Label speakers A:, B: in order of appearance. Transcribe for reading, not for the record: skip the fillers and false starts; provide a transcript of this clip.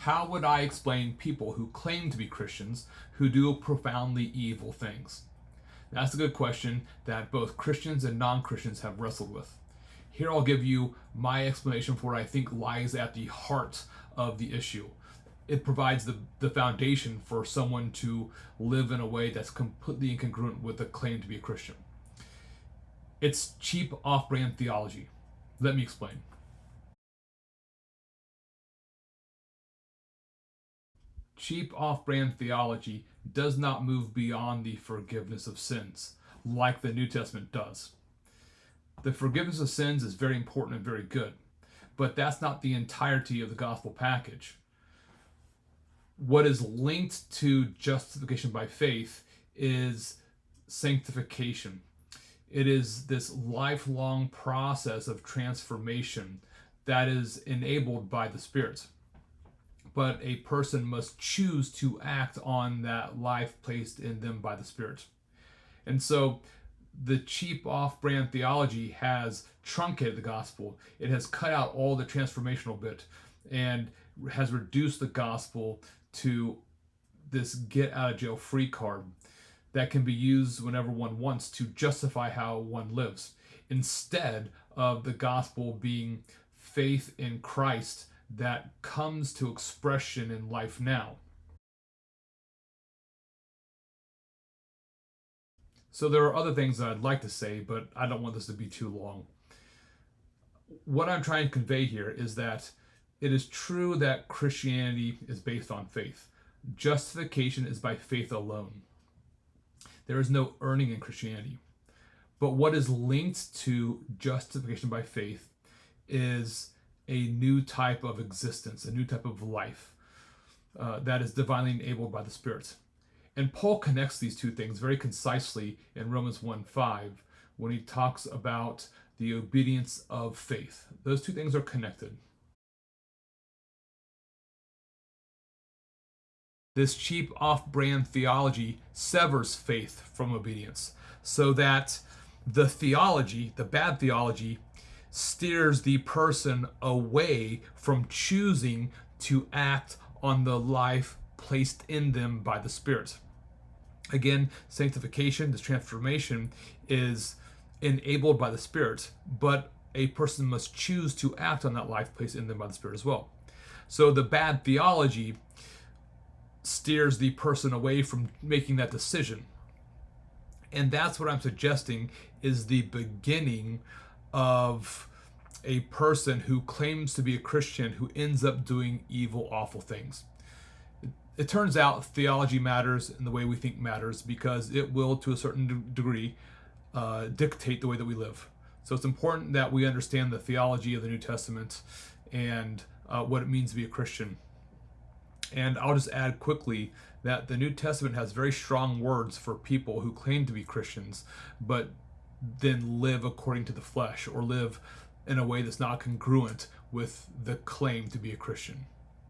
A: How would I explain people who claim to be Christians who do profoundly evil things? That's a good question that both Christians and non-Christians have wrestled with. Here I'll give you my explanation for what I think lies at the heart of the issue. It provides the foundation for someone to live in a way that's completely incongruent with the claim to be a Christian. It's cheap off-brand theology. Let me explain. Cheap off-brand theology does not move beyond the forgiveness of sins, like the New Testament does. The forgiveness of sins is very important and very good, but that's not the entirety of the gospel package. What is linked to justification by faith is sanctification. It is this lifelong process of transformation that is enabled by the Spirit. But a person must choose to act on that life placed in them by the Spirit. And so the cheap off-brand theology has truncated the gospel. It has cut out all the transformational bit and has reduced the gospel to this get out of jail free card that can be used whenever one wants to justify how one lives, instead of the gospel being faith in Christ that comes to expression in life now. So there are other things that I'd like to say, but I don't want this to be too long. What I'm trying to convey here is that it is true that Christianity is based on faith. Justification is by faith alone. There is no earning in Christianity. But what is linked to justification by faith is a new type of existence, a new type of life that is divinely enabled by the Spirit. And Paul connects these two things very concisely in Romans 1:5 when he talks about the obedience of faith. Those two things are connected. This cheap off-brand theology severs faith from obedience so that the theology, the bad theology, steers the person away from choosing to act on the life placed in them by the Spirit. Again, sanctification, this transformation, is enabled by the Spirit, but a person must choose to act on that life placed in them by the Spirit as well. So the bad theology steers the person away from making that decision. And that's what I'm suggesting is the beginning of a person who claims to be a Christian who ends up doing evil, awful things. It turns out theology matters and the way we think matters because it will, to a certain degree, dictate the way that we live. So it's important that we understand the theology of the New Testament and what it means to be a Christian. And I'll just add quickly that the New Testament has very strong words for people who claim to be Christians, but then live according to the flesh or live in a way that's not congruent with the claim to be a Christian.